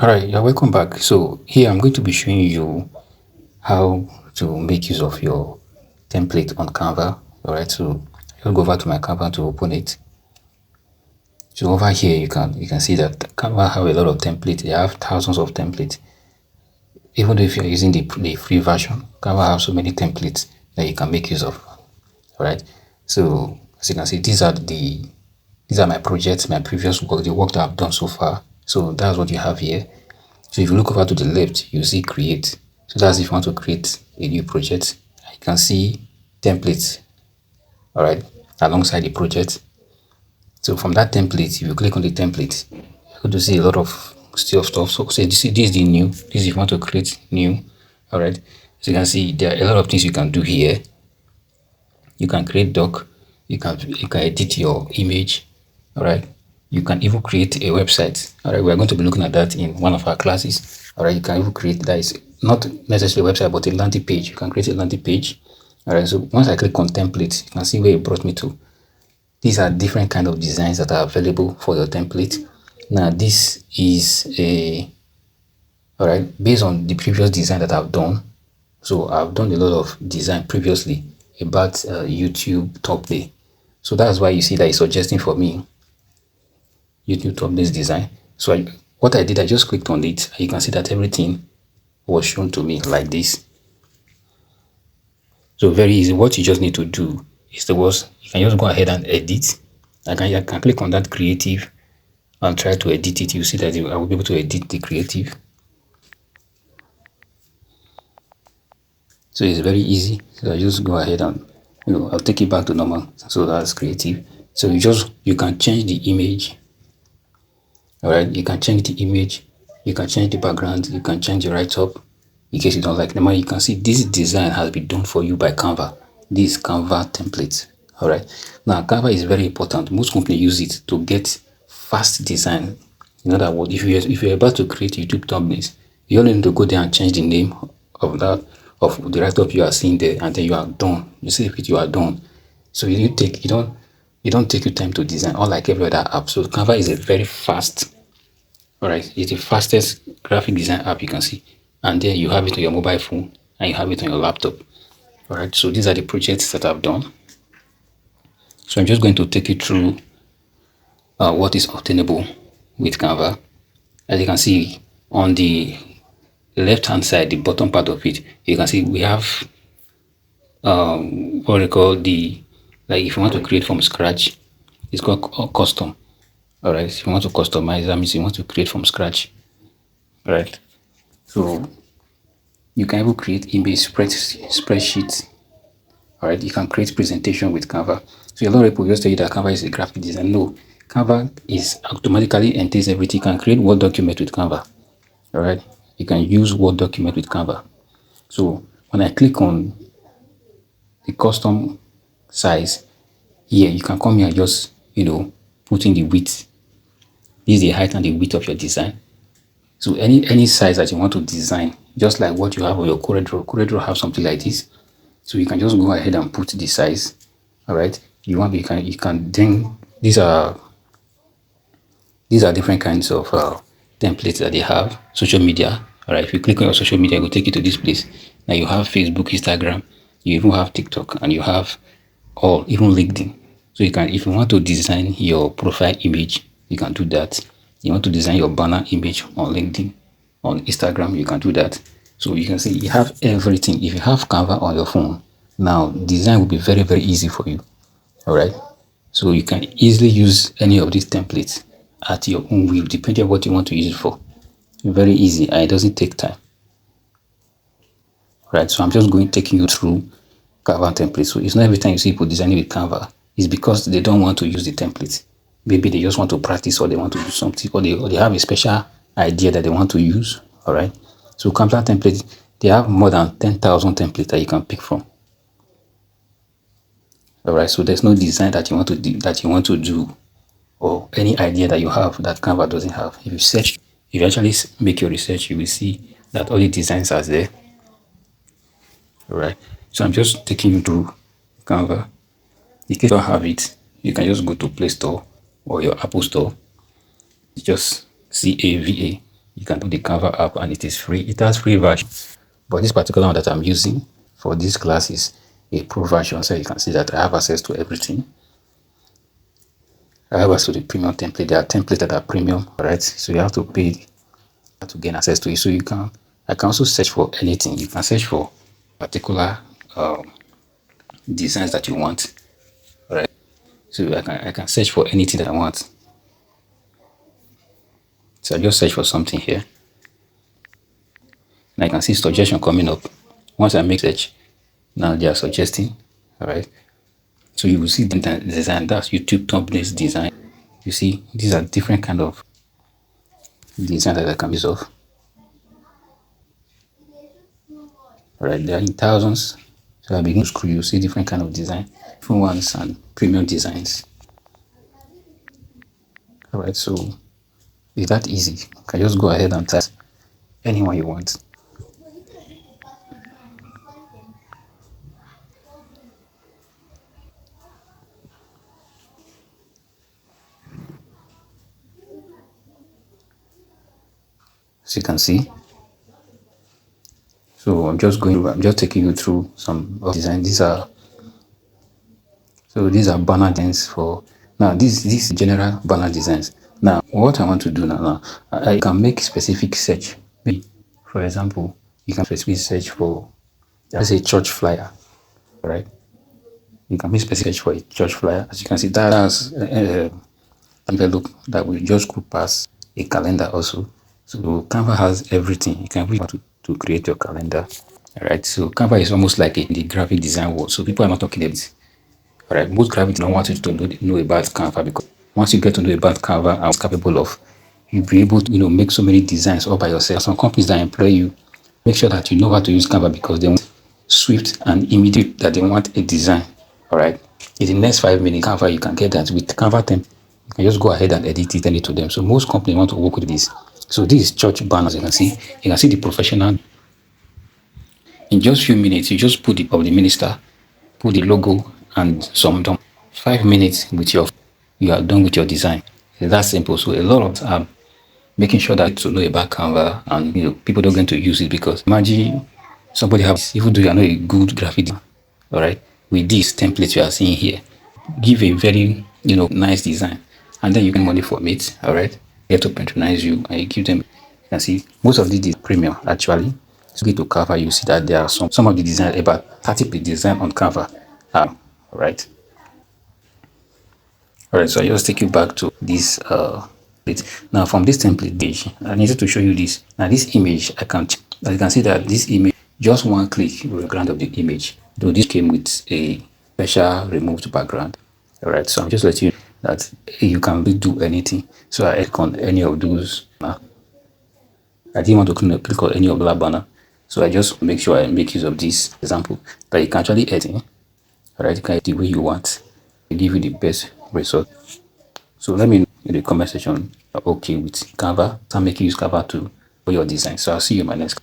Alright, you're welcome back. So here I'm going to be showing you how to make use of your template on Canva. Alright, so I'll go over to my Canva to open it. So over here you can see that Canva have a lot of templates. They have thousands of templates. Even though if you're using the free version, Canva have so many templates that you can make use of. Alright, so as you can see, these are my projects, my previous work, the work that I've done so far. So that's what you have here. So if you look over to the left, you see create. So that's if you want to create a new project. You can see templates, all right, alongside the project. So from that template, if you click on the template, you're going to see a lot of stuff. So say this is the new. This is if you want to create new, all right. So you can see there are a lot of things you can do here. You can create doc. You can edit your image, all right. You can even create a website. All right, we're going to be looking at that in one of our classes. All right, you can even create that is not necessarily a website, but a landing page. You can create a landing page. All right, so once I click on templates, you can see where it brought me to. These are different kind of designs that are available for your template. Now, this is a all right based on the previous design that I've done. So I've done a lot of design previously about YouTube thumbnail. So that's why you see that it's suggesting for me YouTube thumbnails design. So what I did, I just clicked on it. You can see that everything was shown to me like this. So very easy. What you just need to do is you can just go ahead and edit. I can click on that creative and try to edit it. You see that I will be able to edit the creative. So it's very easy. So I just go ahead and I'll take it back to normal. So that's creative. So you can change the image. All right, you can change the image, you can change the background, you can change the write-up in case you don't like them. You can see this design has been done for you by Canva. This Canva template. All right, now Canva is very important. Most companies use it to get fast design. In other words, if you're about to create YouTube thumbnails, you only need to go there and change the name of the write-up you are seeing there, and then you are done. You see if you are done. So you don't take your time to design, unlike every other app. So Canva is a very fast, all right, it's the fastest graphic design app you can see. And there you have it on your mobile phone and you have it on your laptop. All right, so these are the projects that I've done. So I'm just going to take you through what is obtainable with Canva. As you can see on the left hand side, the bottom part of it, you can see we have what we call like if you want to create from scratch, it's called custom. All right, if you want to customize, that means you want to create from scratch. All right, so you can even create image spreadsheets. All right, you can create presentation with Canva. So a lot of people just tell you that Canva is a graphic design. No, Canva is automatically entails everything. You can create Word document with Canva. All right, you can use Word document with Canva. So when I click on the custom size here, you can come here and just put in the width. This is the height and the width of your design. So any size that you want to design, just like what you have on your CorelDRAW have something like this. So you can just go ahead and put the size. All right, you can then these are different kinds of templates that they have. Social media. All right, if you click on your social media, it will take you to this place. Now you have Facebook, Instagram, you even have TikTok, and you have even LinkedIn. So you can, if you want to design your profile image, you can do that. You want to design your banner image on LinkedIn, on Instagram, you can do that. So you can see you have everything. If you have Canva on your phone, now design will be very, very easy for you. All right. So you can easily use any of these templates at your own will, depending on what you want to use it for. Very easy, and it doesn't take time. Right. So I'm just taking you through Canva templates. So it's not every time you see people designing with Canva, it's because they don't want to use the templates. Maybe they just want to practice, or they want to do something, or they have a special idea that they want to use. All right. So Canva templates, they have more than 10,000 templates that you can pick from. All right. So there's no design that you want to do, or any idea that you have that Canva doesn't have. If you actually make your research, you will see that all the designs are there. All right. So I'm just taking you through Canva. In case you don't have it, you can just go to Play Store or your Apple Store. Just CAVA. You can do the Canva app and it is free. It has free version. But this particular one that I'm using for this class is a pro version. So you can see that I have access to everything. I have access to the premium template. There are templates that are premium, right? So you have to pay to gain access to it. So I can also search for anything. You can search for particular designs that you want, right? So I can search for anything that I want. So I just search for something here. And I can see suggestion coming up. Once I make search, now they are suggesting, all right? So you will see the design, that's YouTube thumbnails design. You see, these are different kind of design that I can use of. All right, they are in thousands. So I begin to scroll, you see different kind of design, different ones and premium designs. All right, so it's that easy. You can just go ahead and type anyone you want. As you can see. So I'm just taking you through some of design. These are banner designs for now. These general banner designs. Now, what I want to do now, I can make specific search. Maybe, for example, you can specifically search for, let's say, church flyer, right? You can make specific search for a church flyer. As you can see, that's envelope that will just go past a calendar also. So Canva has everything. You can use it to create your calendar. All right. So Canva is almost like the graphic design world. So people are not talking about it. All right. Most graphic don't want you to know about Canva, because once you get to know about Canva and what's capable of, you'll be able to make so many designs all by yourself. Some companies that employ you, make sure that you know how to use Canva, because they want swift and immediate, that they want a design. All right. In the next 5 minutes, Canva, you can get that with Canva template. You can just go ahead and edit it, send it to them. So most companies want to work with this. So this is church banners. You can see the professional. In just few minutes, you just put the of the minister, put the logo and some done. 5 minutes you are done with your design. It's that simple. So a lot of making sure that to know about Canva, and people don't get to use it, because imagine somebody has, even though you are not a good graphic designer, all right, with this template you are seeing here, give a very nice design, and then you get money from it. All right, they have to patronize you and you give them. You can see most of these premium actually. So get to Canva, you see that there are some of the design, about 30 design on Canva. All right. All right, so I just take you back to this now. From this template page, I needed to show you this. Now this image, as you can see that this image, just one click will grant of the image, though this came with a special removed background. All right, so I'm just letting you know that you can do anything. So I click on any of those. I didn't want to click on any of that banner, so I just make sure I make use of this example that you can actually edit. All right, you can edit the way you want. It give you the best result. So let me know in the comment section, okay with Canva. I'm making use Canva to for your design. So I'll see you in my next.